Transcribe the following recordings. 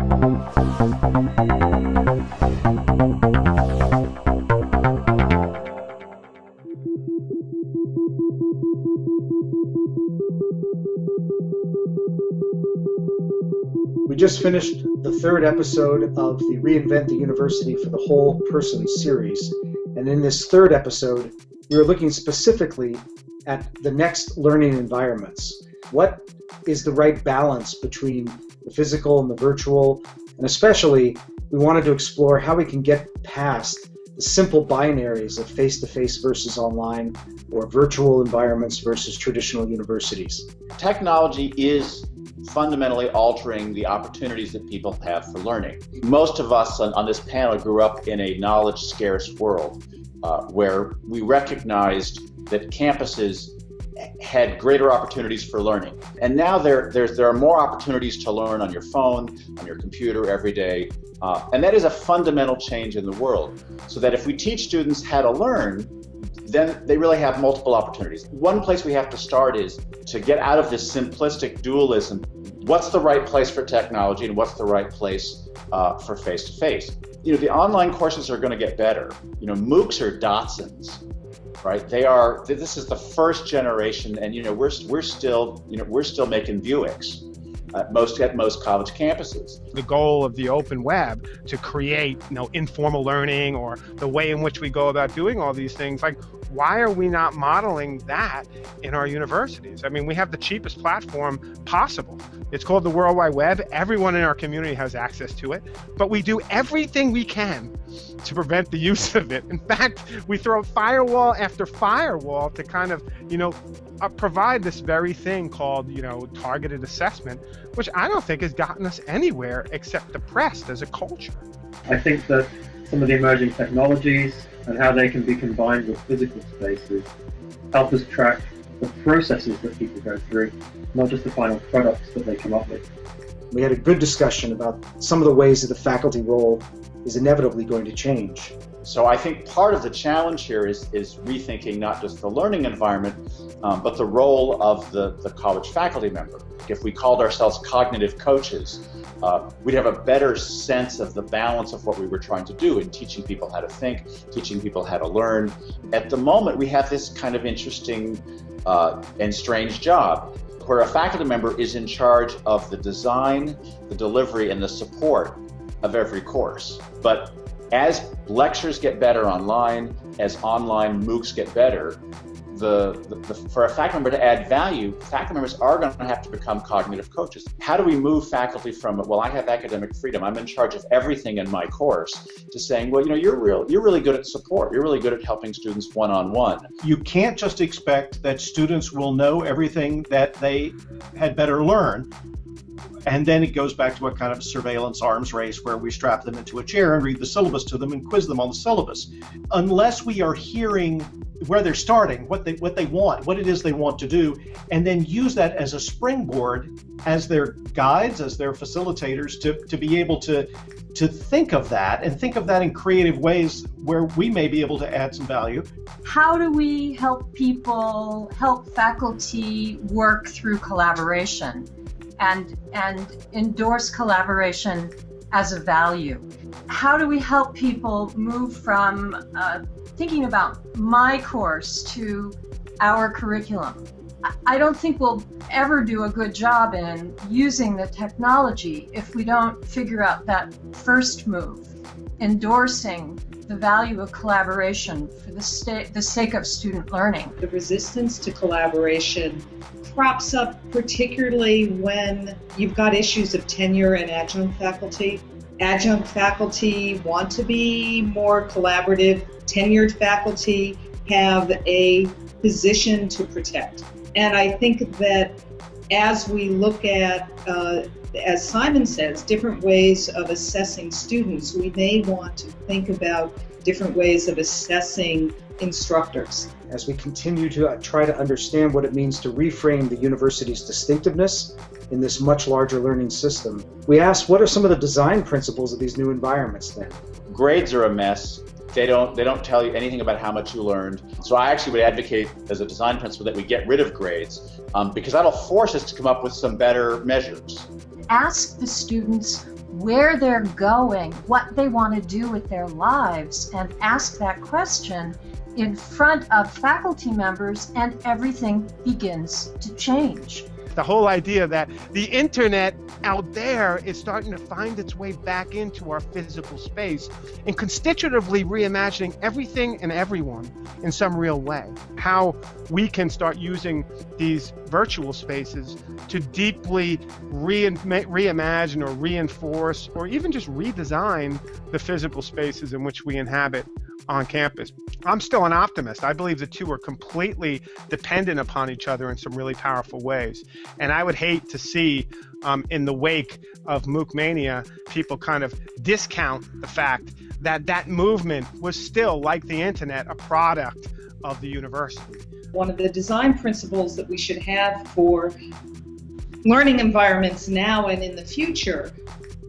We just finished the third episode of the Reinvent the University for the Whole Person series. And in this third episode, we are looking specifically at the next learning environments. What is the right balance between the physical and the virtual? And especially, we wanted to explore how we can get past the simple binaries of face-to-face versus online, or virtual environments versus traditional universities. Technology is fundamentally altering the opportunities that people have for learning. Most of us on this panel grew up in a knowledge-scarce world where we recognized that campuses had greater opportunities for learning. And now there are more opportunities to learn on your phone, on your computer every day. And that is a fundamental change in the world. So that if we teach students how to learn, then they really have multiple opportunities. One place we have to start is to get out of this simplistic dualism. What's the right place for technology and what's the right place for face-to-face? The online courses are going to get better. MOOCs are Datsuns, right? This is the first generation, and we're still making Buicks at most college campuses. The goal of the open web to create, informal learning, or the way in which we go about doing all these things, why are we not modeling that in our universities? I mean, we have the cheapest platform possible. It's called the World Wide Web. Everyone in our community has access to it, but we do everything we can to prevent the use of it. In fact, we throw firewall after firewall to kind of, provide this very thing called, targeted assessment, which I don't think has gotten us anywhere except depressed as a culture. I think that some of the emerging technologies and how they can be combined with physical spaces help us track the processes that people go through, not just the final products that they come up with. We had a good discussion about some of the ways that the faculty role is inevitably going to change. So I think part of the challenge here is rethinking not just the learning environment, but the role of the college faculty member. If we called ourselves cognitive coaches, we'd have a better sense of the balance of what we were trying to do in teaching people how to think, teaching people how to learn. At the moment, we have this kind of interesting and strange job where a faculty member is in charge of the design, the delivery, and the support of every course. But as lectures get better online, as online MOOCs get better, for a faculty member to add value, faculty members are going to have to become cognitive coaches. How do we move faculty from, well, I have academic freedom, I'm in charge of everything in my course, to saying, well, you're really good at support, you're really good at helping students one-on-one. You can't just expect that students will know everything that they had better learn. And then it goes back to a kind of surveillance arms race where we strap them into a chair and read the syllabus to them and quiz them on the syllabus. Unless we are hearing where they're starting, what they want, what it is they want to do, and then use that as a springboard, as their guides, as their facilitators, to be able to think of that and think of that in creative ways where we may be able to add some value. How do we help faculty work through collaboration and endorse collaboration as a value? How do we help people move from thinking about my course to our curriculum? I don't think we'll ever do a good job in using the technology if we don't figure out that first move, endorsing the value of collaboration for the sake of student learning. The resistance to collaboration crops up particularly when you've got issues of tenure and adjunct faculty. Adjunct faculty want to be more collaborative. Tenured faculty have a position to protect. And I think that as we look at, as Simon says, different ways of assessing students, we may want to think about different ways of assessing instructors. As we continue to try to understand what it means to reframe the university's distinctiveness in this much larger learning system, we asked, what are some of the design principles of these new environments then? Grades are a mess. They don't tell you anything about how much you learned. So I actually would advocate as a design principle that we get rid of grades because that'll force us to come up with some better measures. Ask the students where they're going, what they want to do with their lives, and ask that question in front of faculty members, and everything begins to change. The whole idea that the internet out there is starting to find its way back into our physical space and constitutively reimagining everything and everyone in some real way. How we can start using these virtual spaces to deeply reimagine or reinforce or even just redesign the physical spaces in which we inhabit on campus. I'm still an optimist. I believe the two are completely dependent upon each other in some really powerful ways. And I would hate to see in the wake of MOOC mania, people kind of discount the fact that that movement was still, like the internet, a product of the university. One of the design principles that we should have for learning environments now and in the future,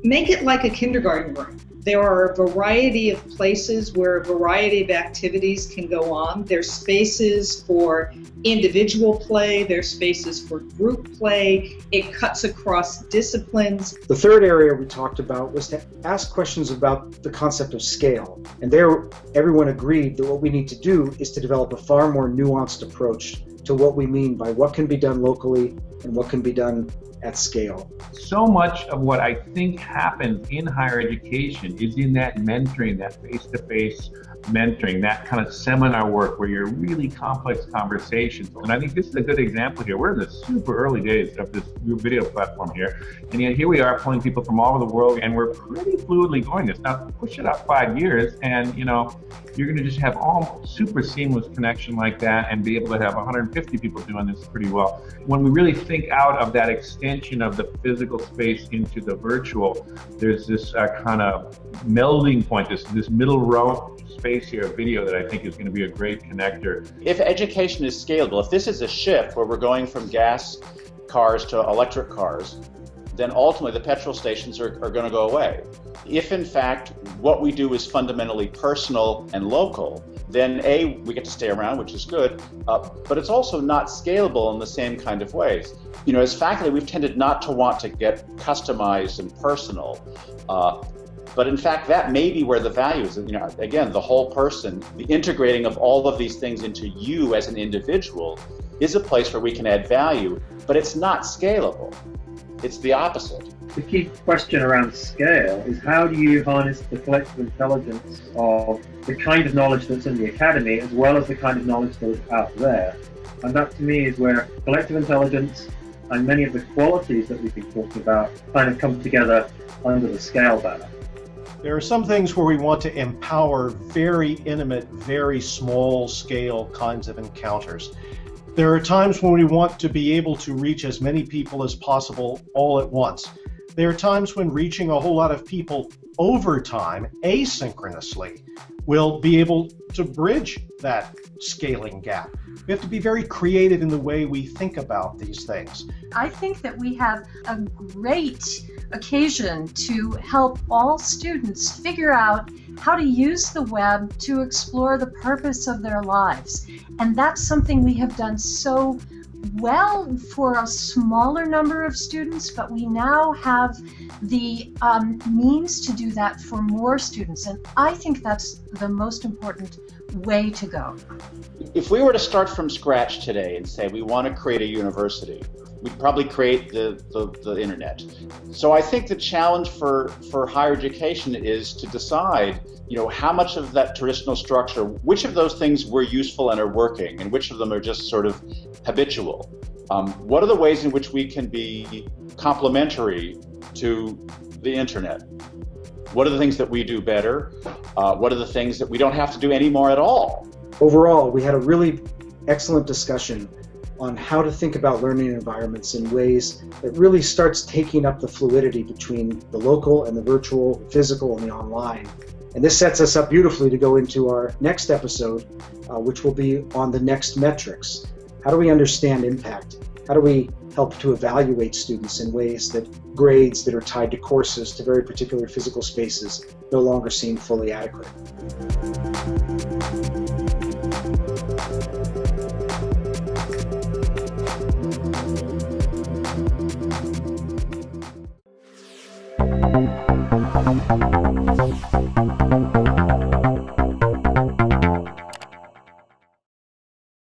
make it like a kindergarten room. There are a variety of places where a variety of activities can go on. There's spaces for individual play, there's spaces for group play. It cuts across disciplines. The third area we talked about was to ask questions about the concept of scale. And there, everyone agreed that what we need to do is to develop a far more nuanced approach to what we mean by what can be done locally and what can be done at scale. So much of what I think happens in higher education is in that mentoring, that face-to-face mentoring, that kind of seminar work where you're really complex conversations. And I think this is a good example here. We're in the super early days of this new video platform here. And yet here we are pulling people from all over the world, and we're pretty fluidly going this. Now push it up 5 years and you're going to just have all super seamless connection like that and be able to have 150 people doing this pretty well. When we really think out of that extension of the physical space into the virtual, there's this kind of melding point, this middle row space here of video that I think is going to be a great connector. If education is scalable, if this is a shift where we're going from gas cars to electric cars, then ultimately the petrol stations are going to go away. If in fact what we do is fundamentally personal and local, then A, we get to stay around, which is good, but it's also not scalable in the same kind of ways. As faculty, we've tended not to want to get customized and personal, but in fact that may be where the value is. Again, the whole person, the integrating of all of these things into you as an individual is a place where we can add value, but it's not scalable. It's the opposite. The key question around scale is how do you harness the collective intelligence of the kind of knowledge that's in the academy as well as the kind of knowledge that's out there? And that to me is where collective intelligence and many of the qualities that we've been talking about kind of come together under the scale banner. There are some things where we want to empower very intimate, very small scale kinds of encounters. There are times when we want to be able to reach as many people as possible all at once. There are times when reaching a whole lot of people over time, asynchronously, will be able to bridge that scaling gap. We have to be very creative in the way we think about these things. I think that we have a great occasion to help all students figure out how to use the web to explore the purpose of their lives. And that's something we have done so well for a smaller number of students, but we now have the means to do that for more students. And I think that's the most important way to go. If we were to start from scratch today and say we want to create a university, we'd probably create the internet. So I think the challenge for higher education is to decide, how much of that traditional structure, which of those things were useful and are working, and which of them are just sort of habitual. What are the ways in which we can be complementary to the internet? What are the things that we do better? What are the things that we don't have to do anymore at all? Overall, we had a really excellent discussion on how to think about learning environments in ways that really starts taking up the fluidity between the local and the virtual, physical and the online. And this sets us up beautifully to go into our next episode, which will be on the next metrics. How do we understand impact? How do we help to evaluate students in ways that grades that are tied to courses to very particular physical spaces no longer seem fully adequate? Bye.